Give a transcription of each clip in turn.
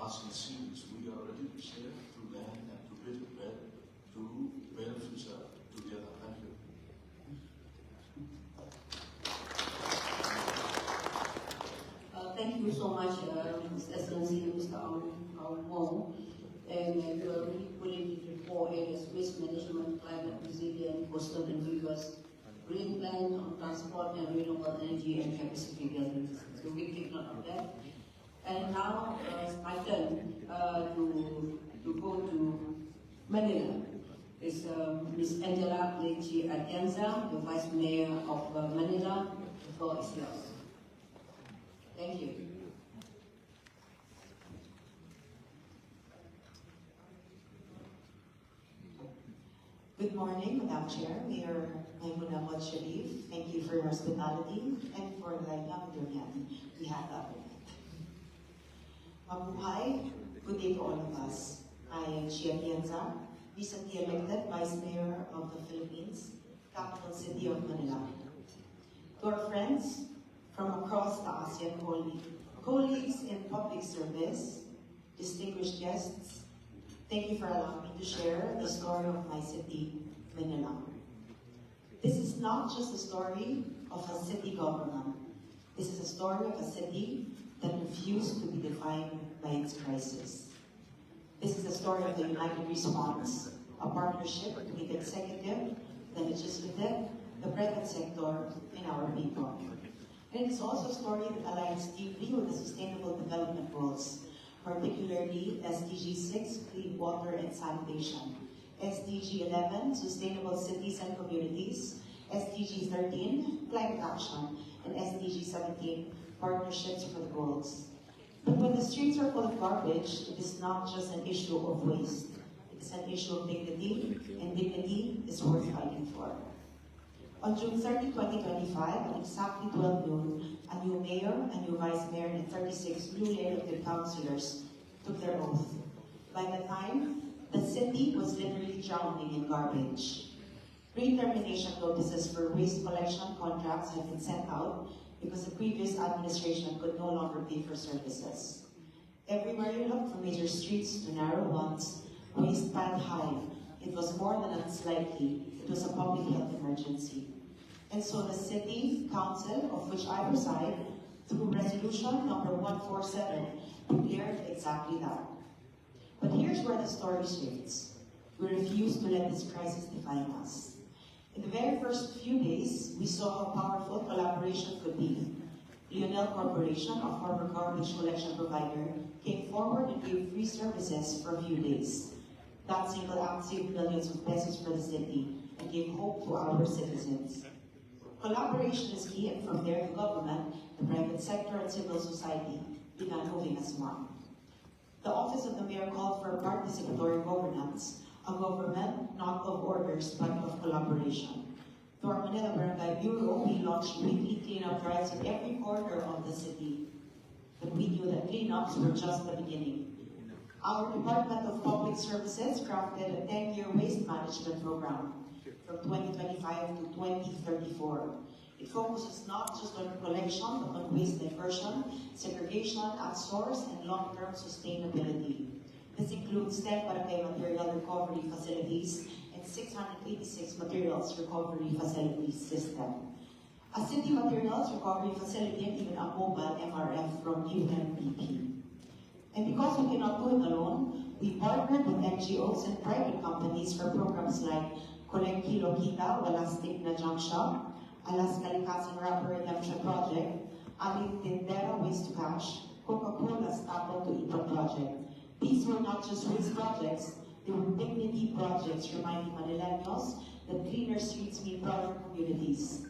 as it seems, we are ready to share, to learn, and to build a better future together. Thank you. Thank you so much, His Excellency, Mr. Mo. And you are really putting it in 4 areas: waste management, climate resilience, coastal and rivers, green plan on transport and renewable energy and capacity building. So we take note of that. And now it's my turn to go to Manila. It's Ms. Angela Lechi Atienza, the Vice Mayor of Manila. The floor is yours. Thank you. Good morning, Madam Chair, Mayor Maimuna Ahmad Sharif. Thank you for your hospitality and for the young durian we had up. Mabuhay, good day to all of us. I am Chia Atienza, recently elected Vice Mayor of the Philippines, capital city of Manila. To our friends from across the ASEAN colleagues in public service, distinguished guests, thank you for allowing me to share the story of my city, Manila. This is not just a story of a city government. This is a story of a city that refused to be defined by its crisis. This is a story of the united response, a partnership between the executive, the legislative, the private sector, and our people. And it's also a story that aligns deeply with the Sustainable Development Goals, particularly SDG 6, Clean Water and Sanitation, SDG 11, Sustainable Cities and Communities, SDG 13, Climate Action, and SDG 17, Partnerships for the Goals. But when the streets are full of garbage, it is not just an issue of waste. It is an issue of dignity, and dignity is worth fighting for. On June 30, 2025, at exactly 12 noon, a new mayor, a new vice mayor, and 36 newly elected councillors took their oath. By the time, the city was literally drowning in garbage. Pre-termination notices for waste collection contracts had been sent out because the previous administration could no longer pay for services. Everywhere you look, from major streets to narrow ones, waste piled high. It was more than unlikely. It was a public health emergency. And so the City Council, of which I preside, through resolution number 147, declared exactly that. But here's where the story shifts. We refuse to let this crisis define us. In the very first few days, we saw how powerful collaboration could be. Lionel Corporation, a former garbage collection provider, came forward and gave free services for a few days. That single act saved millions of pesos for the city and gave hope to our citizens. Collaboration is key, and from there the government, the private sector, and civil society began moving as one. The Office of the Mayor called for participatory governance, a government not of orders but of collaboration. Through our Manila Barangay Bureau, we launched weekly cleanup drives in every corner of the city. But we knew that cleanups were just the beginning. Our Department of Public Services crafted a 10-year waste management program from 2025 to 2034. It focuses not just on collection, but on waste diversion, segregation at source, and long-term sustainability. This includes 10 barangay material recovery facilities and 686 materials recovery facilities system. A city materials recovery facility and even a mobile MRF from UNDP. And because we cannot do it alone, we partnered with NGOs and private companies for programs like Collect Kilo Kita, Walang Stigma Junction, Alas Kalikasan Rapper Redemption Project, Aling Tindera Waste to Cash, Coca-Cola's Apple to Ipon Project. These were not just waste projects, they were dignity projects reminding Manileños that cleaner streets mean prouder communities.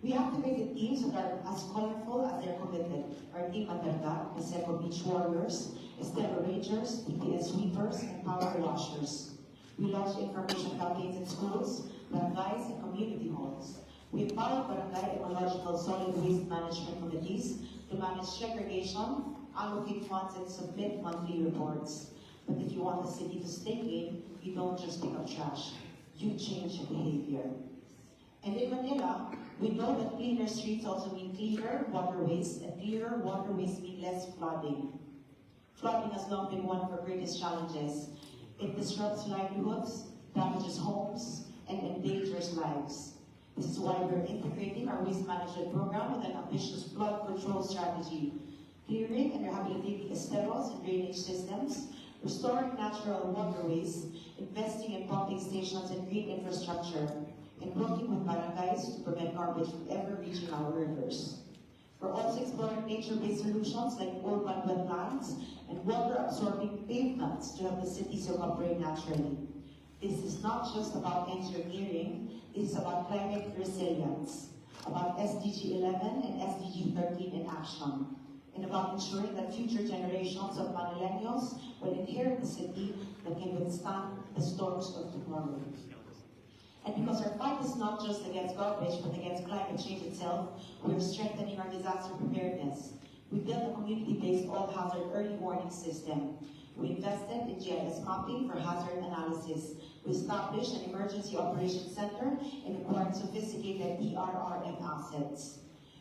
We activated teams that are as colorful as they're committed. Our team Materda, Paseco Beach Warriors, Estero Rangers, TPS Sweepers, and Power Washers. We launched information campaigns in schools, barangays, and community halls. We empowered barangay ecological solid waste management committees to manage segregation, allocate funds, and submit monthly reports. But if you want the city to stay clean, you don't just pick up trash, you change your behavior. And in Manila, we know that cleaner streets also mean cleaner waterways, and cleaner waterways mean less flooding. Flooding has long been one of our greatest challenges. It disrupts livelihoods, damages homes, and endangers lives. This is why we're integrating our waste management program with an ambitious flood control strategy, clearing and rehabilitating esteros and drainage systems, restoring natural waterways, investing in pumping stations and green infrastructure, and working with barangays to prevent garbage from ever reaching our rivers. We're also exploring nature-based solutions like urban wetlands and water-absorbing pavements to help the cities evaporate naturally. This is not just about engineering, it's about climate resilience, about SDG 11 and SDG 13 in action, and about ensuring that future generations of Manileños will inherit a city that can withstand the storms of tomorrow. And because our fight is not just against garbage, but against climate change itself, we are strengthening our disaster preparedness. We built a community-based all-hazard early warning system. We invested in GIS mapping for hazard analysis. We established an emergency operations center and acquired sophisticated ERRM assets.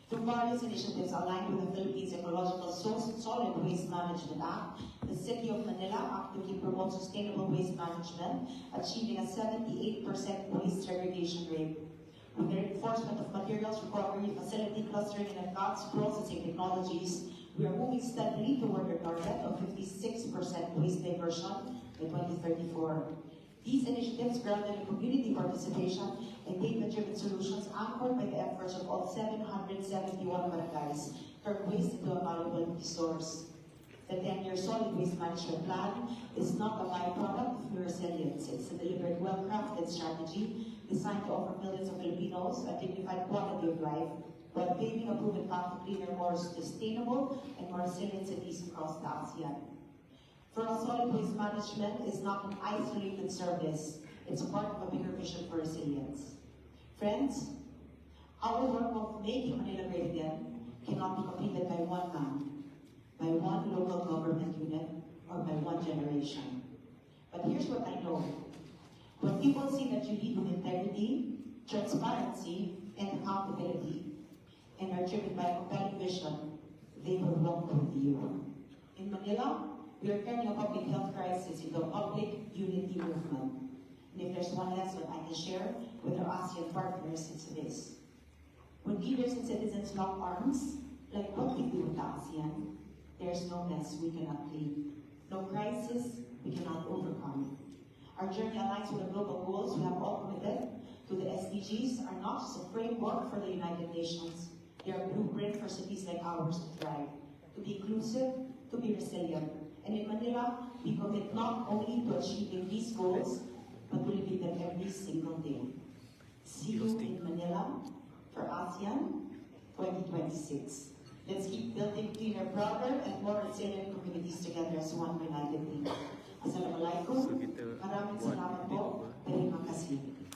Through various initiatives aligned with the Philippines Ecological Solid Waste Management Act, the City of Manila actively promotes sustainable waste management, achieving a 78% waste segregation rate. With the reinforcement of materials recovery, facility clustering, and advanced processing technologies, we are moving steadily toward our target of 56% waste diversion by 2034. These initiatives, grounded in community participation and data-driven solutions, anchored by the efforts of all 771 barangays, turn waste into a valuable resource. The 10-year solid waste management plan is not a byproduct of resilience. It's a deliberate, well-crafted strategy designed to offer millions of Filipinos a dignified quality of life while paving a proven path to cleaner, more sustainable, and more resilient cities across the ASEAN. For us, solid waste management is not an isolated service. It's a part of a bigger vision for resilience. Friends, our work of making Manila great again cannot be completed by one man, by one local government unit, or by one generation. But here's what I know. When people see that you lead with integrity, transparency, and accountability, and are driven by a compelling vision, they will walk with you. In Manila, we are turning a public health crisis into a public unity movement. And if there's one lesson I can share with our ASEAN partners, it's this. When leaders and citizens lock arms, like what we do with the ASEAN, there's no mess we cannot clean, no crisis we cannot overcome. Our journey aligns with the global goals we have all committed to. The SDGs are not just a framework for the United Nations. They are a blueprint for cities like ours to thrive, to be inclusive, to be resilient. And in Manila, we commit not only to achieving these goals, but to living them every single day. See you in Manila for ASEAN 2026. Let's keep building cleaner, broader, and more resilient communities together as one united team. Assalamualaikum. Maraming salamat po. Terima kasih.